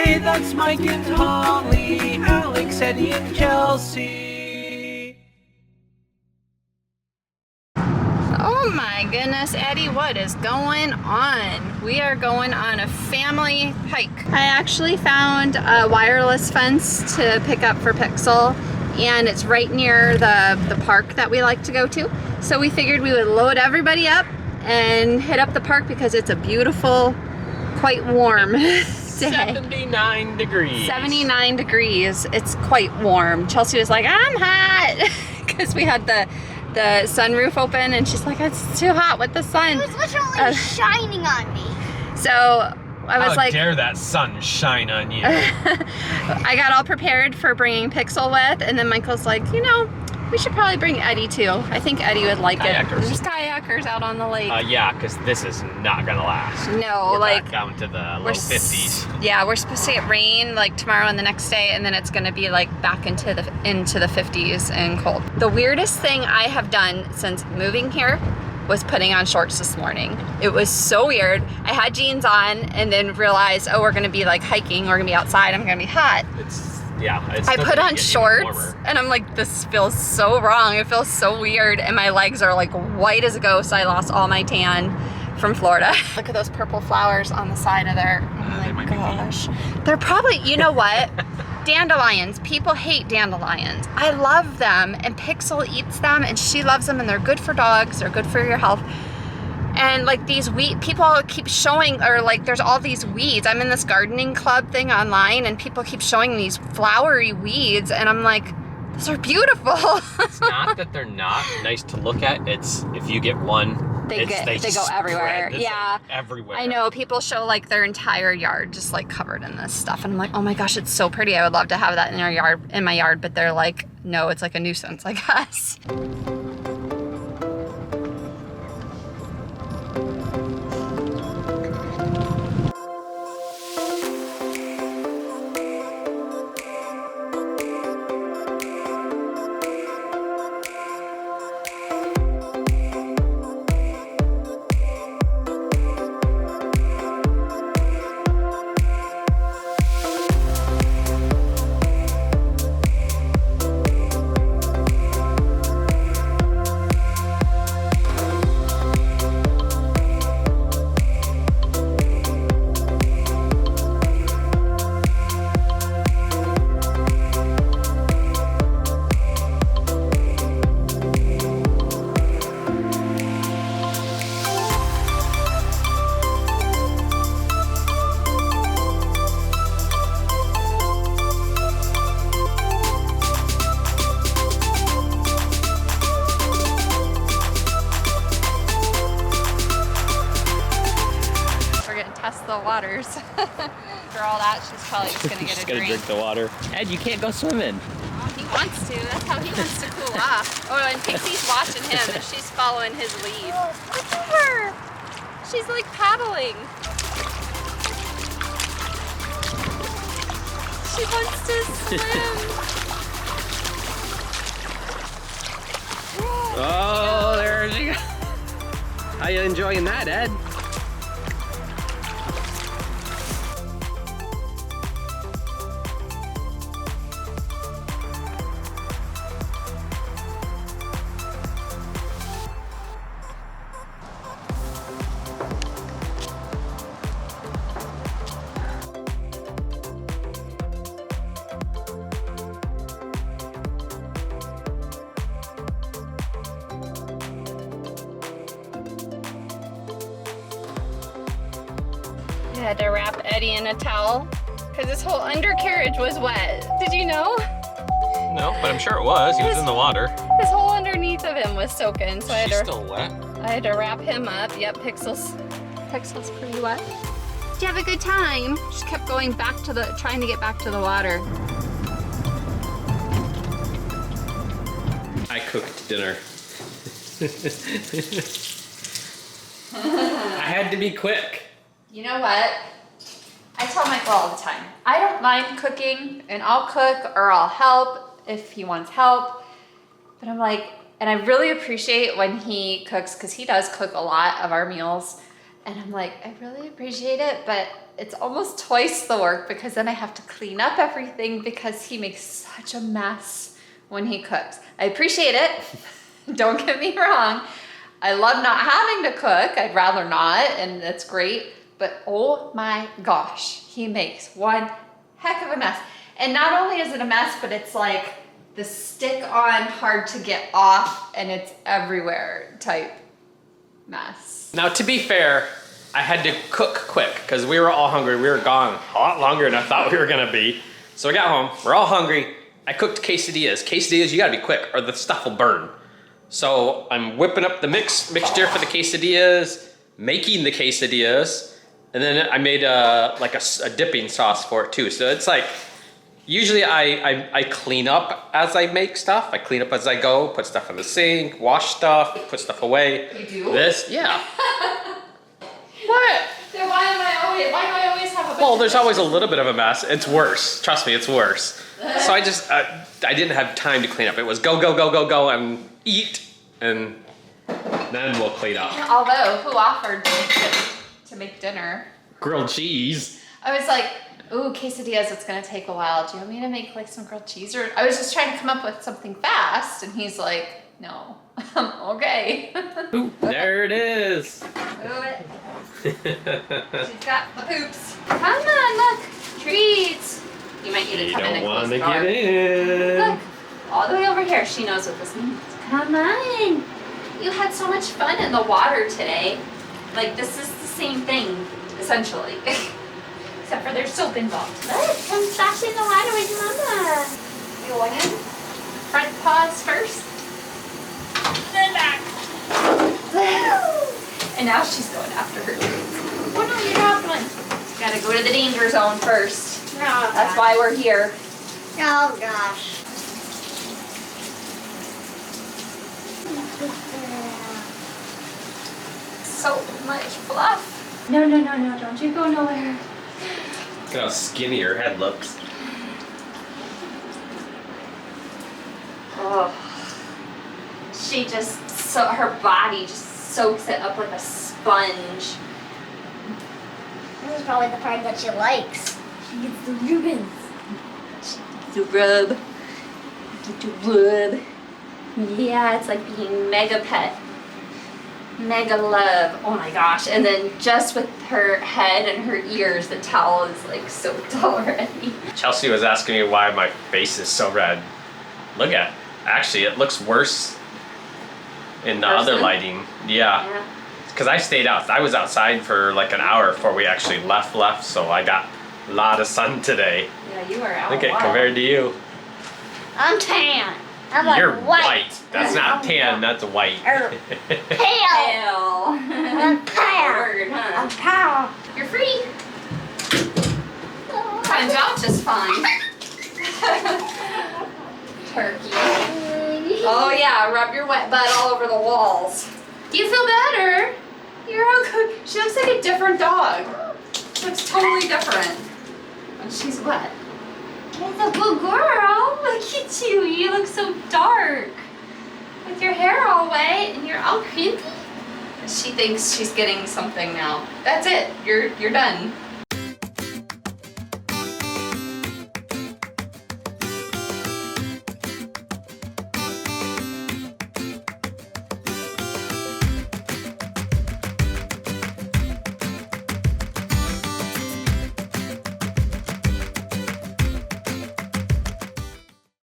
Hey, that's Mike and Holly, Alex, Eddie, and Kelsey. Oh my goodness, Eddie, what is going on? We are going on a family hike. I actually found a wireless fence to pick up for Pixel, and it's right near the park that we like to go to. So we figured we would load everybody up and hit up the park because it's a beautiful, quite warm day. 79 degrees. 79 degrees. It's quite warm. Chelsea was like, I'm hot, because we had the sunroof open, and she's like, it's too hot with the sun. It was literally shining on me. So I was like, how dare that sun shine on you? I got all prepared for bringing Pixel with, and then Michael's like, you know, we should probably bring Eddie too. I think Eddie would like it. There's kayakers out on the lake. Yeah, because this is not gonna last. No, we're like back down to the low 50s. Yeah, we're supposed to get rain like tomorrow and the next day, and then it's gonna be like back into the 50s and cold. The weirdest thing I have done since moving here was putting on shorts this morning. It was so weird. I had jeans on and then realized, oh, we're gonna be like hiking, we're gonna be outside, I'm gonna be hot. I put on shorts and I'm like, this feels so wrong. It feels so weird, and my legs are like white as a ghost. I lost all my tan from Florida. Look at those purple flowers on the side of there. Oh my gosh. They're probably, you know what? Dandelions. People hate dandelions. I love them, and Pixel eats them, and she loves them, and they're good for dogs. They're good for your health. And like these people keep showing, or like there's all these weeds. I'm in this gardening club thing online, and people keep showing these flowery weeds, and I'm like, those are beautiful. It's not that they're not nice to look at. It's if you get one, they go everywhere. Yeah, like everywhere. I know people show like their entire yard just like covered in this stuff, and I'm like, oh my gosh, it's so pretty. I would love to have that in my yard, but they're like, no, it's like a nuisance, I guess. The waters. For all that, she's probably just gonna get a drink. Drink the water. Ed, you can't go swimming. Oh, he wants to. That's how he wants to cool off. Oh, and Pixie's watching him, and she's following his lead. Look at her. She's like paddling. She wants to swim. Oh, there she goes. How you enjoying that, Ed? I had to wrap Eddie in a towel because his whole undercarriage was wet. Did you know? No, but I'm sure it was. He was in the water. His whole underneath of him was soaking, so She's still wet. I had to wrap him up. Yep, Pixel's pretty wet. Did you have a good time? Just kept going back to trying to get back to the water. I cooked dinner. I had to be quick. You know what? I tell Michael all the time, I don't mind cooking, and I'll cook or I'll help if he wants help. But I'm like, and I really appreciate when he cooks, because he does cook a lot of our meals. And I'm like, I really appreciate it, but it's almost twice the work because then I have to clean up everything because he makes such a mess when he cooks. I appreciate it. Don't get me wrong. I love not having to cook. I'd rather not, and that's great. But oh my gosh, he makes one heck of a mess. And not only is it a mess, but it's like the stick on, hard to get off, and it's everywhere type mess. Now, to be fair, I had to cook quick because we were all hungry. We were gone a lot longer than I thought we were gonna be. So we got home, we're all hungry. I cooked quesadillas. Quesadillas, you gotta be quick or the stuff will burn. So I'm whipping up the mixture for the quesadillas, making the quesadillas, and then I made a dipping sauce for it too. So it's like, usually I clean up as I make stuff. I clean up as I go, put stuff in the sink, wash stuff, put stuff away. You do? This, yeah. What? Then why do I always have a bunch Well, of there's always a little bit of a mess. It's worse. Trust me, it's worse. So I just, I didn't have time to clean up. It was go, go, go, go, go, and eat, and then we'll clean up. Although, who offered to make dinner? Grilled cheese. I was like, ooh, quesadillas, it's gonna take a while. Do you want me to make like some grilled cheese? Or I was just trying to come up with something fast, and he's like, no, okay. Ooh, there it is. Do it. She's got the poops. Come on, look, treats. You might need to You come in don't and want close to the door. get in. Look, all the way over here. She knows what this means. Come on. You had so much fun in the water today. Like, this is the same thing, essentially. Except for there's soap involved. Look, come splash in the water with mama. You going in? Front paws first. Then back. And now she's going after her treats. Oh no, you dropped one. Gotta go to the danger zone first. Oh, That's why we're here. Oh gosh. So much fluff. No, no, no, no, don't you go nowhere. Look how skinny her head looks. Oh. She just, her body just soaks it up like a sponge. This is probably the part that she likes. She gets the ribbons. The rub. Get to rub. Yeah, it's like being mega pet. Mega love. Oh my gosh. And then just with her head and her ears, the towel is like soaked already. Chelsea was asking me why my face is so red. Look at it. Actually, it looks worse in the other lighting. Yeah. Because I stayed out. I was outside for like an hour before we actually left, so I got a lot of sun today. Yeah, you are out. Look at compared to you. I'm tan. I'm like You're white. white. That's not tan, that's white. Pale. Pale. I'm pale. Word, huh? I'm pale. You're free. Time's out just fine. Turkey. Oh yeah, rub your wet butt all over the walls. Do you feel better? You're all good. She looks like a different dog. She looks totally different when she's wet. It's a good girl. Look at you. You look so dark. With your hair all wet and you're all creepy. She thinks she's getting something now. That's it. You're done.